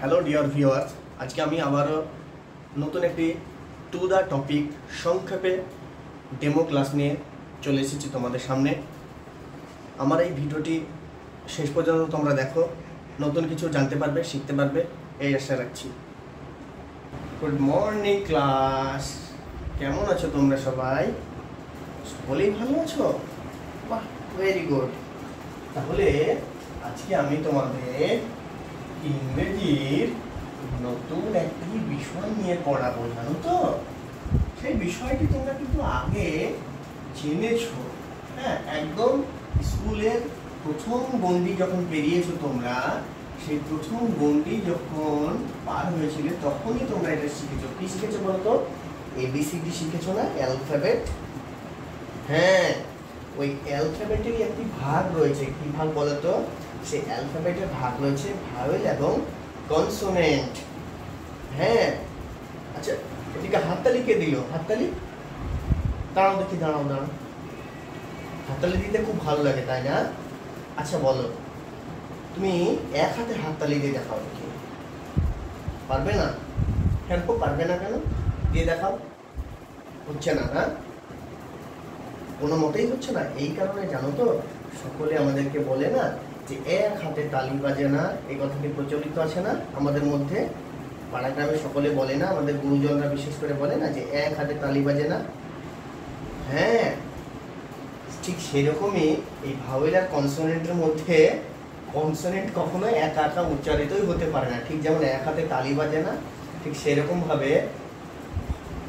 Hello dear viewers, আজকে আমি আবারও নতুন একটি টু দ্য টপিক সংক্ষেপে ডেমো ক্লাস নিয়ে চলে এসেছি তোমাদের সামনে। আমার এই ভিডিওটি শেষ পর্যন্ত তোমরা দেখো, নতুন কিছু জানতে পারবে, শিখতে পারবে, এই আশা রাখছি। গুড মর্নিং ক্লাস, কেমন আছো তোমরা সবাই? সকলেই ভালো আছো? বাহ, ভেরি গুড। তাহলে আজকে আমি তোমাদের ইংরেজির নতুন একটি বিষয় নিয়ে পড়াবো, জানো তো? সেই বিষয়টি তোমরা কিন্তু আগে জেনেছো। হ্যাঁ, একদম স্কুলের প্রথম গণ্ডি যখন পেরিয়েছো তোমরা, সেই প্রথম গণ্ডি যখন পার হয়েছিল তখনই তোমরা এটা শিখেছো। কি শিখেছো বলতো? ABCD শিখেছো না, অ্যালফাবেট? হ্যাঁ, ওই অ্যালফাবেটেরই একটি ভাগ রয়েছে। কি ভাগ বলতো? সেই অ্যালফাবেটের ভাগ রয়েছে ভাওয়েল এবং কনসোনেন্ট। হ্যাঁ, আচ্ছা, এদিকে হাততালি কে দিল? হাততালি দাঁড়াও দেখি, দাঁড়াও। হাততালি দিতে খুব ভালো লাগে, তাই না? আচ্ছা বলো, তুমি এক হাতে হাততালি দিয়ে দেখাও দেখি। পারবে না? কেন পারবে না? কেন? দিয়ে দেখাও। হচ্ছে না? না, কোনো মতেই হচ্ছে না। এই কারণে জানো তো, সকলে আমাদেরকে বলে না যে এক হাতে তালি বাজে না, এই কথাটি প্রচলিত আছে না আমাদের মধ্যে? পাড়া গ্রামে সকলে বলে না, আমাদের গুরুজনরা বিশেষ করে বলে না যে এক হাতে তালি বাজে না। হ্যাঁ, ঠিক সেরকমই এই ভাওয়েল আর কনসোনেন্টের মধ্যে কনসোনেন্ট কখনো একা একা উচ্চারিতই হতে পারে না। ঠিক যেমন এক হাতে তালি বাজে না, ঠিক সেরকম ভাবে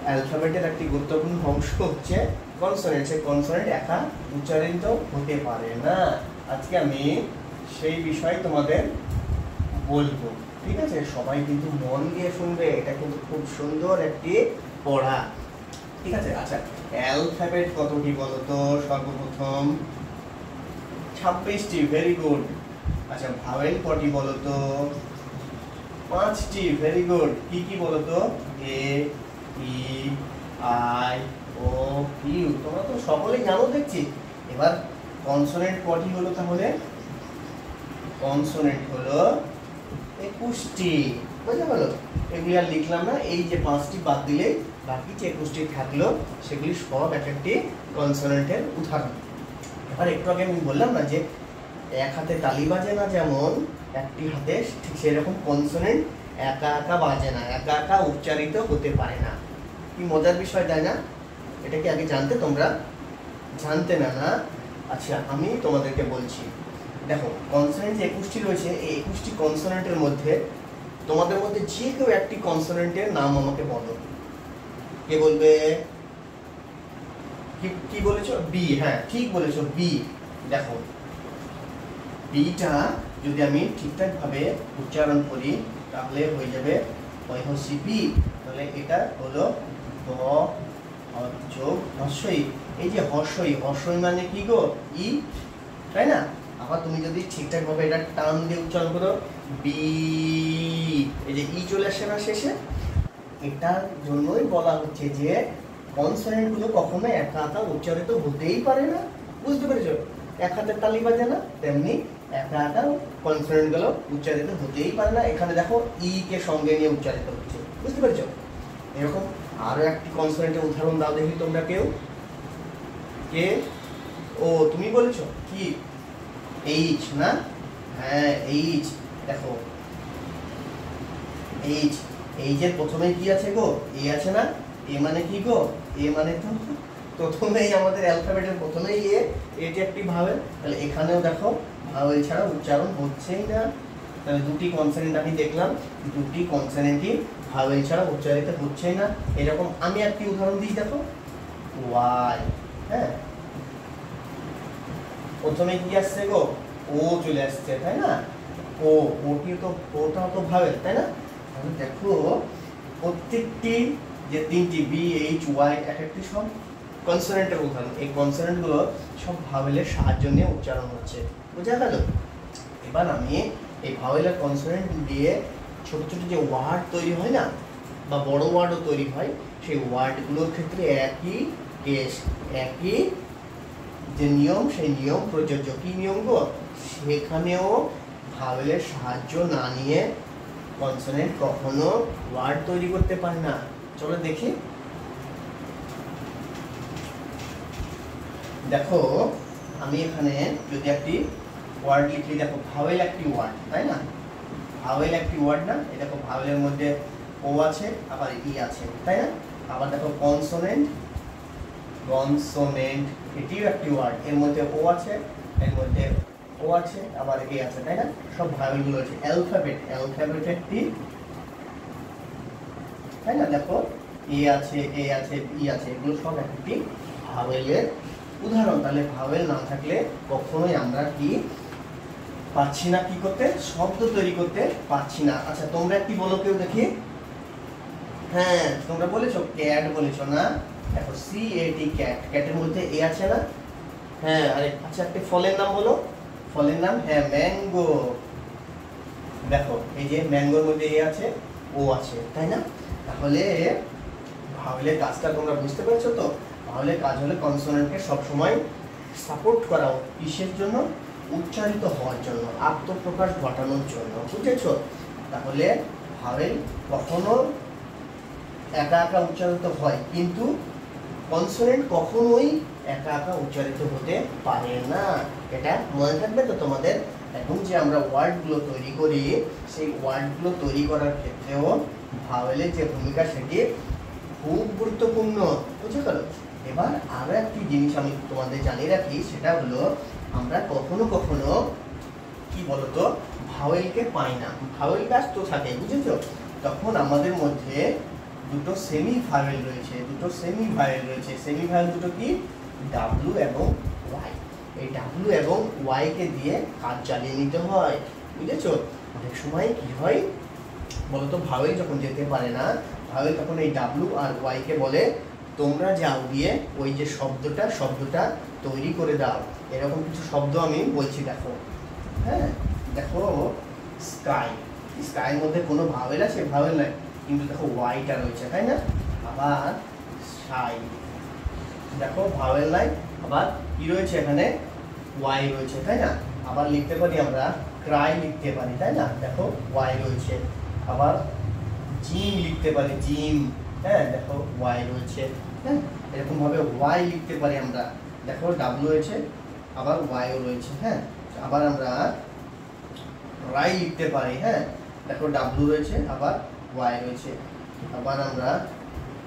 অ্যালফাবেটের একটি গুরুত্বপূর্ণ অংশ হচ্ছে কনসোনেন্ট। সেই কনসোনেন্ট একা উচ্চারিত হতে পারে না। আজকে আমি সেই বিষয় তোমাদের বলবো, ঠিক আছে? সবাই কিন্তু মন দিয়ে শুনবে, এটা কিন্তু খুব সুন্দর একটি পড়া, ঠিক আছে? আচ্ছা, অ্যালফাবেট কতটি বলো তো? সর্বপ্রথম 26টি, ভেরি গুড। আচ্ছা, ভাওয়েল কটি বলো তো? 5টি, ভেরি গুড। কি কি বলো তো? এ, ই, আই, ও, ইউ। তোমরা তো সকলেই জানো দেখছি। এবার কনসোনেন্ট কটি হলো তাহলে? কনসোনেন্ট হলো 21টি। বুঝতে পারলো? এগুলি আর লিখলাম না, এই যে 5টি বাদ দিলেই বাকি যে 21টি থাকলো সেগুলি সব এক একটি কনসোনেন্টের উদাহরণ। এবার একটু আগে আমি বললাম না যে এক হাতে তালি বাজে না যেমন একটি হাতে, ঠিক সেরকম কনসোনেন্ট একা একা বাজে না, একা একা উচ্চারিত হতে পারে না। কি মজার বিষয়, তাই না? এটা কি আগে জানতে তোমরা? জানতে না? না, আচ্ছা আমি তোমাদেরকে বলছি। দেখো, কনসোনেন্ট যে 21টি রয়েছে, এই 21টি কনসোনেন্টের মধ্যে তোমাদের মধ্যে যে কেউ একটি কনসোনেন্টের নাম আমাকে বলো। কে বলবে? কি বলেছো? বি। হ্যাঁ, ঠিক বলেছো, বি। দেখো, বিটা যদি আমি ঠিকঠাক ভাবে উচ্চারণ করি তাহলে হয়ে যাবে হর্ষই বি। তাহলে এটা হলো ব যোগ হর্ষই। এই যে হর্ষই, হর্ষই মানে কি গো? ই, তাই না? আবার তুমি যদি ঠিকঠাক ভাবে এটা টান দিয়ে উচ্চারণ করো, বি, এই যে ই চলে আসে না শেষে, এটার জন্যই বলা হচ্ছে যে কনসোনেন্ট গুলো কখনো একা একা উচ্চারিত হতেই পারে না। বুঝতে পেরেছো? এক হাতের তালি বাজে না, তেমনি একা একা কনসোনেন্ট গুলো উচ্চারিত হতেই পারে না। এখানে দেখো ই কে সঙ্গে নিয়ে উচ্চারিত হচ্ছে। বুঝতে পেরেছো? এরকম আরো একটি কনসোনেন্টের উদাহরণ দাও দেখি তোমরা কেউ। কে? ও, তুমি বলেছো কি? এইচ না? হ্যাঁ, এইচ। দেখো, এইচ, এইচের প্রথমে কি আছে গো? এ আছে না? এ মানে কি গো? এ মানে তো প্রথমেই আমাদের অ্যালফাবেটের প্রথমেই এ, এটি একটি ভাওয়েল। তাহলে এখানেও দেখো ভাওয়েল ছাড়া উচ্চারণ হচ্ছেই না। তাহলে দুটি কনসোনেন্ট আমি দেখলাম, দুটি কনসোনেন্টই ভাওয়েল ছাড়া উচ্চারিত হচ্ছেই না। এরকম আমি একটি উদাহরণ দিই, দেখো, ওয়াই। হ্যাঁ, প্রথমে কি আসছে গো? ও চলে আসছে, তাই না? ও, ওটি তো, ওটাও তো ভাওয়েল, তাই না? তাহলে দেখো, প্রত্যেকটি যে 3টি বি, এইচ, ওয়াই, এক একটি সব কনসোনেন্টের উদাহরণ। এই কনসোনেন্ট গুলো সব ভাওয়েলের সাহায্য নিয়ে উচ্চারণ হচ্ছে। বোঝা গেল? এবার আমি এই ভাওয়েলের কনসোনেন্ট দিয়ে ছোট ছোট যে ওয়ার্ড তৈরি হয় না, বা বড় ওয়ার্ডও তৈরি হয়, সেই ওয়ার্ডগুলোর ক্ষেত্রে একই কেস, একই যে নিয়ম, সেই নিয়ম প্রযোজ্য। কি নিয়ম গো? সেখানেও ভাওয়েলের সাহায্য না নিয়ে কনসোনেন্ট কখনো ওয়ার্ড তৈরি করতে পারে না। চলো দেখি। দেখো আমি এখানে যদি একটি ওয়ার্ড লিখি, দেখো ভাওয়েল একটি ওয়ার্ড, তাই না? ভাওয়েল একটি ওয়ার্ড না? এই দেখো ভাওয়েলের মধ্যে ও আছে আবার ই আছে, তাই না? আবার দেখো কনসোনেন্ট, কনসোনেন্ট এটিও একটি ওয়ার্ড, এর মধ্যে ও আছে, এর মধ্যে ও আছে আবার এ আছে, তাই না? সব ভাওয়েলগুলো আছে। অ্যালফাবেট, অ্যালফাবেট একটি, তাই না? দেখো এ আছে, এ আছে, ই আছে, এগুলো সব একটি ভাওয়েলের উদাহরণ। তাহলে ভাওয়েল না থাকলে কখনোই আমরা কি পাচ্ছি না, কি করতে, শব্দ তৈরি করতে পাচ্ছি না। আচ্ছা তোমরা কি বলো কেউ দেখি? হ্যাঁ তোমরা বলেছো ক্যাট বলেছো না? দেখো CAT ক্যাট, ক্যাটের মধ্যে এ আছে না? হ্যাঁ। আরে আচ্ছা একটা ফলের নাম বলো, ফলের নাম, হ্যাঁ ম্যাঙ্গো। দেখো এই যে ম্যাঙ্গোর মধ্যে এ আছে, ও আছে, তাই না? তাহলে ভাওয়েলের কাজটা তোমরা বুঝতে পেরেছো তো? ভাওয়েলের কাজ হলো কনসোনেন্টকে সবসময় সাপোর্ট করা, কিসের জন্য? উচ্চারিত হওয়ার জন্য, আত্মপ্রকাশ ঘটানোর জন্য, বুঝেছো? তাহলে ভাওয়েল কখনো একা একা উচ্চারিত হয়, কিন্তু কনসোনেন্ট কখনোই একা একা উচ্চারিত হতে পারে না। এটা মনে থাকবে তো তোমাদের? এখন যে আমরা ওয়ার্ডগুলো তৈরি করি, সেই ওয়ার্ডগুলো তৈরি করার ক্ষেত্রেও ভাওয়েলের যে ভূমিকা সেটি খুব গুরুত্বপূর্ণ, বুঝে গেল? এবার আরো একটি জিনিস আমি তোমাদের জানিয়ে রাখি, সেটা হলো আমরা কখনো কখনো কি বলতো ভাওয়েলকে পাই না, ভাওয়েল ব্যস্ত থাকে, বুঝেছো? তখন আমাদের মধ্যে দুটো সেমি ভাওয়েল রয়েছে, দুটো সেমি ভাওয়েল রয়েছে। সেমি ভাওয়েল দুটো কি? ডাব্লু এবং ওয়াই। এই ডাব্লু এবং ওয়াই কে দিয়ে কাজ চালিয়ে নিতে হয়, বুঝেছো? অনেক সময় কি হয় বলতো, ভাওয়েল যখন যেতে পারে না, ভাওয়েল তখন এই ডাব্লু আর ওয়াই কে বলে তোমরা যাও দিয়ে ওই যে শব্দটা তৈরি করে দাও। এরকম কিছু শব্দ আমি বলছি, দেখো। হ্যাঁ দেখো স্কাই, স্কাইয়ের মধ্যে কোনো ভাওয়েল আছে? ভাওয়েল নাই, কিন্তু দেখো ওয়াইটা রয়েছে, তাই না? আবার সাই, দেখো ভাওয়েল নাই, আবার কি রয়েছে এখানে? ওয়াই রয়েছে, তাই না? আবার লিখতে পারি আমরা ক্রাই লিখতে পারি, তাই না? দেখো ওয়াই রয়েছে। আবার জিম লিখতে পারি, জিম, হ্যাঁ দেখো ওয়াই রয়েছে। হ্যাঁ এরকম ভাবে ওয়াই লিখতে পারি আমরা, দেখো ডাব্লু রয়েছে আবার ওয়াইও রয়েছে। হ্যাঁ আবার আমরা রাই লিখতে পারি, হ্যাঁ দেখো ডাব্লু রয়েছে আবার ওয়াই রয়েছে। আবার আমরা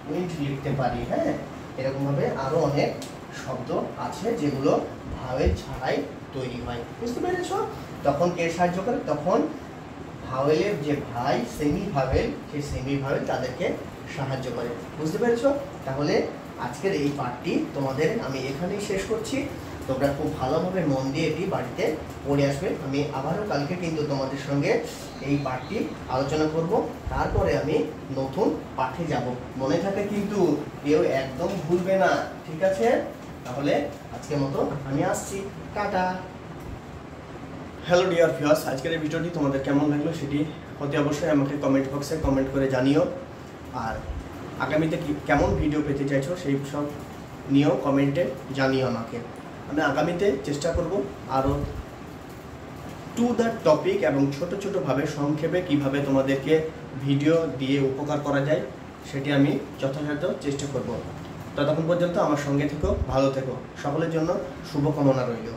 উইন্ড লিখতে পারি, হ্যাঁ এরকম ভাবে আরো অনেক শব্দ আছে যেগুলো ভাওয়েল ছাড়াই তৈরি হয়, বুঝতে পেরেছ? তখন কে সাহায্য করে? তখন ভাওয়েলের যে ভাই সেমি ভাওয়েল, সেই সেমি ভাওয়েল তাদেরকে সাহায্য করে, বুঝতে পেরেছো? তাহলে আজকের এই পাঠটি তোমাদের আমি এখানেই শেষ করছি। তোমরা খুব ভালোভাবে মন দিয়ে এটি বাড়িতে পড়ে আসবে। আমি আবারও কালকে কিন্তু তোমাদের সঙ্গে এই পাঠটি আলোচনা করব, তারপরে আমি নতুন পাঠে যাব। মনে থাকে কিন্তু, কেউ একদম ভুলবে না, ঠিক আছে? তাহলে আজকের মতো আমি আসছি, টাটা। হ্যালো ডিয়ার ভিউয়ার্স, আজকের এই ভিডিওটি তোমাদের কেমন লাগলো সেটি অতি অবশ্যই আমাকে কমেন্ট বক্সে কমেন্ট করে জানিও। আর আগামীতে কেমন ভিডিও পেতে চাইছো সেই সব নিয়েও কমেন্টে জানিও আমাকে। আমি আগামীতে চেষ্টা করব আরও টু দ্য টপিক এবং ছোট ছোটোভাবে সংক্ষেপে কিভাবে তোমাদেরকে ভিডিও দিয়ে উপকার করা যায় সেটি আমি যথাসাধ্য চেষ্টা করব। ততক্ষণ পর্যন্ত আমার সঙ্গে থেকো, ভালো থেকো, সকলের জন্য শুভকামনা রইল।